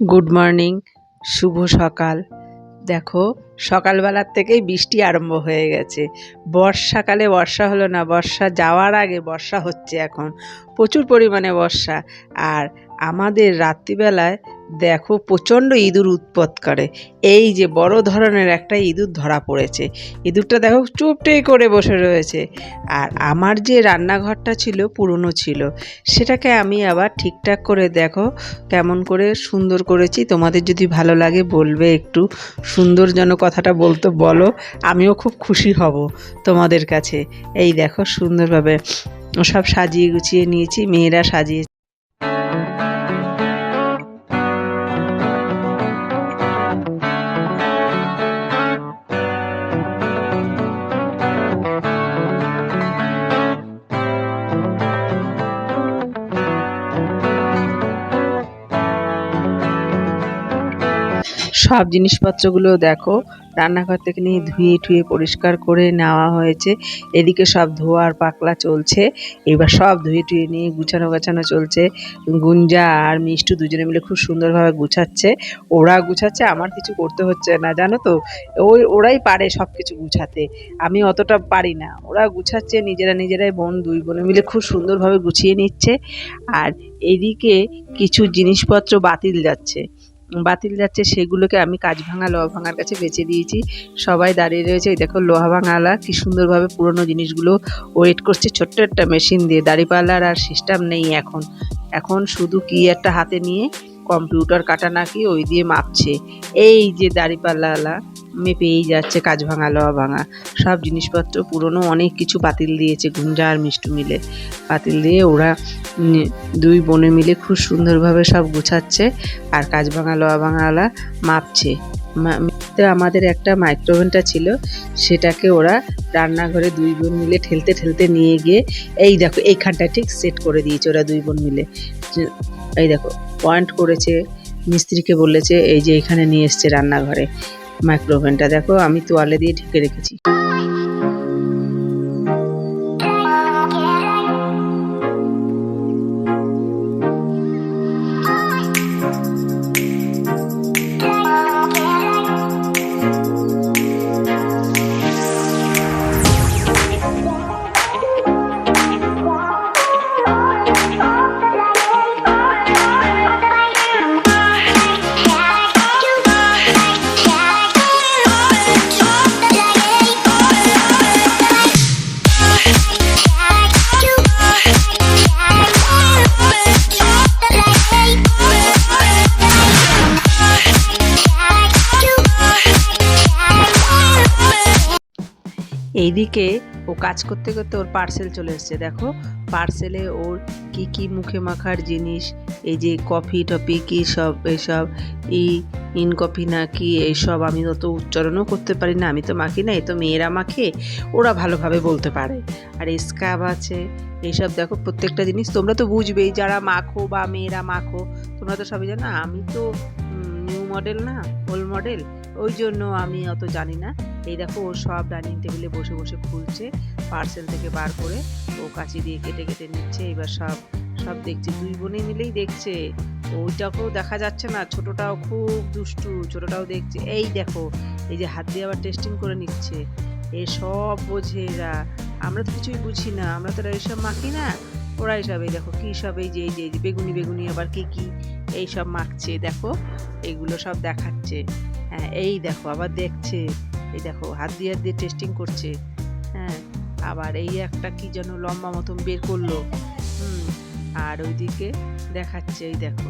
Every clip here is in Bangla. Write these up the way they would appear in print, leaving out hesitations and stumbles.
গুড মর্নিং, শুভ সকাল। দেখো, সকালবেলার থেকেই বৃষ্টি আরম্ভ হয়ে গেছে। বর্ষাকালে বর্ষা হলো না, বর্ষা যাওয়ার আগে বর্ষা হচ্ছে এখন, প্রচুর পরিমাণে বর্ষা। আর আমাদের রাত্রিবেলায় দেখো প্রচণ্ড ইঁদুর উৎপাত করে। এই যে বড় ধরনের একটা ইঁদুর ধরা পড়েছে। ইঁদুরটা দেখো চুপটি করে বসে রয়েছে। আর আমার যে রান্নাঘরটা ছিল পুরনো ছিল, সেটাকে আমি আবার ঠিকঠাক করে দেখো কেমন করে সুন্দর করেছি। তোমাদের যদি ভালো লাগে বলবে, একটু সুন্দর যেন কথাটা বলতে বলো, আমিও খুব খুশি হব তোমাদের কাছে। এই দেখো সুন্দরভাবে সব সাজিয়ে গুছিয়ে নিয়েছি, মেয়েরা সাজিয়ে। সব জিনিসপত্রগুলো দেখো রান্নাঘর থেকে নিয়ে ধুয়ে টুয়ে পরিষ্কার করে নেওয়া হয়েছে। এদিকে সব ধোয়ার পাকলা চলছে। এবার সব ধুয়ে টুয়ে নিয়ে গুছানো গাছানো চলছে। গুঞ্জা আর মিষ্টু দুজনে মিলে খুব সুন্দরভাবে গুছাচ্ছে। ওরা গুছাচ্ছে, আমার কিছু করতে হচ্ছে না, জানো তো। ওরাই পারে সব কিছু গুছাতে, আমি অতটা পারি না। ওরা গুছাচ্ছে নিজেরাই, দুই বোনে মিলে খুব সুন্দরভাবে গুছিয়ে নিচ্ছে। আর এদিকে কিছু জিনিসপত্র বাতিল যাচ্ছে, সেগুলোকে আমি কাঁচ ভাঙা লোহা ভাঙার কাছে বেঁচে দিয়েছি। সবাই দাঁড়িয়ে রয়েছে। এই দেখো লোহা ভাঙালা কি সুন্দরভাবে পুরোনো জিনিসগুলো ওয়েট করছে ছোট্ট একটা মেশিন দিয়ে। দাঁড়িপাল্লার আর সিস্টেম নেই এখন শুধু কি একটা হাতে নিয়ে কম্পিউটার কাটা নাকি ওই দিয়ে মাপছে। এই যে দাঁড়িপাল্লাওয়ালা মেপেই যাচ্ছে কাঁচ ভাঙা লোহা ভাঙা। সব জিনিসপত্র পুরনো অনেক কিছু বাতিল দিয়েছে গুঞ্জা আর মিষ্টু মিলে। বাতিল দিয়ে ওরা দুই বোনে মিলে খুব সুন্দরভাবে সব গুছাচ্ছে আর কাঁচ ভাঙা লোহা ভাঙাওয়ালা মাপছে। আমাদের একটা মাইক্রোওভেনটা ছিল, সেটাকে ওরা রান্নাঘরে দুই বোন মিলে ঠেলতে নিয়ে গিয়ে এই দেখো এইখানটা ঠিক সেট করে দিয়েছে ওরা দুই বোন মিলে। এই দেখো পয়েন্ট করেছে, মিস্ত্রিকে বলেছে এই যে এখানে নিয়ে এসছে রান্নাঘরে মাইক্রোওভেনটা। দেখো আমি তোয়ালে দিয়ে ঢেকে রেখেছি। এইদিকে ও কাজ করতে করতে ওর পার্সেল চলে এসছে। দেখো পার্সেলে ওর কি মুখে মাখার জিনিস, এই যে কফি টফি কি সব, এইসব ইন কফি না কি এইসব, আমি অত উচ্চারণও করতে পারি না, আমি তো মাখি না, এ তো মেয়েরা মাখে, ওরা ভালোভাবে বলতে পারে। আর স্কাব আছে, এইসব দেখো প্রত্যেকটা জিনিস তোমরা তো বুঝবেই যারা মাখো বা মেয়েরা মাখো, তোমরা তো সবই জানো। আমি তো নিউ মডেল না, ওল্ড মডেল, ওই জন্য আমি অত জানি না। এই দেখো ও সব ডাইনিং টেবিলে বসে বসে খুলছে, পার্সেল থেকে বার করে ও কাঁচি দিয়ে কেটে নিচ্ছে। এবার সব দেখছে, দুই বোনে মিলেই দেখছে। ওইটাকেও দেখা যাচ্ছে না, ছোটটাও খুব দুষ্টু, ছোটটাও দেখছে। এই দেখো এই যে হাত দিয়ে আবার টেস্টিং করে নিচ্ছে। এ সব বোঝে এরা, আমরা তো কিছুই বুঝি না, আমরা তো এইসব মাখি না, ওরা এইসব। এই দেখো কি সব, এই যে বেগুনি আবার কি এই সব মাখছে। দেখো এগুলো সব দেখাচ্ছে। হ্যাঁ এই দেখো আবার দেখছে, এই দেখো হাত দিয়ে টেস্টিং করছে। হ্যাঁ আবার এই একটা কি যেন লম্বা মতন বের করলো। আর ওইদিকে দেখাচ্ছে, এই দেখো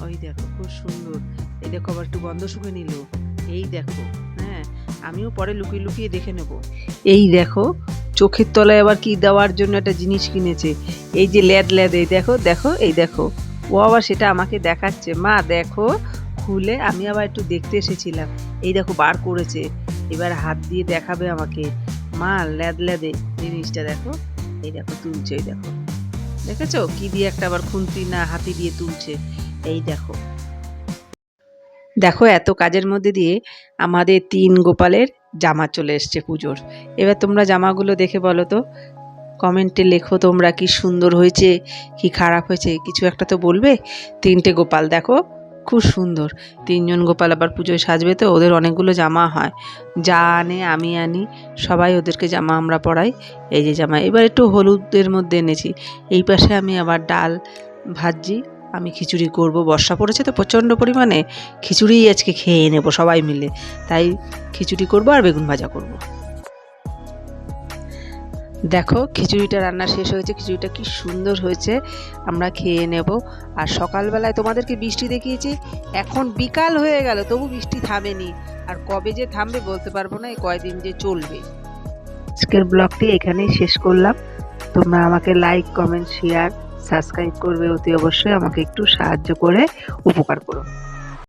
ওই দেখো খুব সুন্দর। এই দেখো আবার একটু গন্ধ শুকে নিল। এই দেখো, হ্যাঁ আমিও পরে লুকিয়ে দেখে নেব। এই দেখো চোখের তলায় আবার কি দেওয়ার জন্য একটা জিনিস কিনেছে, এই যে ল্যাদ, এই দেখো এই দেখো। ও আবার সেটা আমাকে দেখাচ্ছে, মা দেখো খুলে। আমি আবার একটু দেখতে এসেছিলাম, এই দেখো বার করেছে, এবার হাত দিয়ে দেখাবে আমাকে। মা ল্যাদে জিনিসটা দেখো, এই দেখো তুলছে, এই দেখো দেখেছো কি দিয়ে একটা আবার খুন্তি না হাতি দিয়ে তুলছে। এই দেখো এত কাজের মধ্যে দিয়ে আমাদের 3 গোপালের জামা চলে এসছে পুজোর। এবার তোমরা জামাগুলো দেখে বলো তো, কমেন্টে লেখো তোমরা কি সুন্দর হয়েছে কি খারাপ হয়েছে, কিছু একটা তো বলবে। 3টে গোপাল দেখো খুব সুন্দর। ৩ জন গোপাল আবার পুজোয় সাজবে তো, ওদের অনেকগুলো জামা হয়। যা আনে আমি আনি, সবাই ওদেরকে জামা আমরা পরাই। এই যে জামা, এবার একটু হলুদের মধ্যে এনেছি। এই পাশে আমি আবার ডাল ভাজছি। আমি খিচুড়ি করব, বর্ষা পড়েছে তো প্রচণ্ড পরিমাণে, খিচুড়িই আজকে খেয়ে নেব সবাই মিলে। তাই খিচুড়ি করব আর বেগুন ভাজা করব। দেখো খিচুড়িটা রান্না শেষ হয়েছে, খিচুড়িটা কি সুন্দর হয়েছে, আমরা খেয়ে নেব। আর সকালবেলায় তোমাদেরকে বৃষ্টি দেখিয়েছি, এখন বিকাল হয়ে গেল তবু বৃষ্টি থামেনি। আর কবে যে থামবে বলতে পারবো না, এই কয়দিন যে চলবে। আজকের ব্লগটি এখানেই শেষ করলাম। তোমরা আমাকে লাইক, কমেন্ট, শেয়ার, সাবস্ক্রাইব করবে অতি অবশ্যই, আমাকে একটু সাহায্য করে উপকার করো।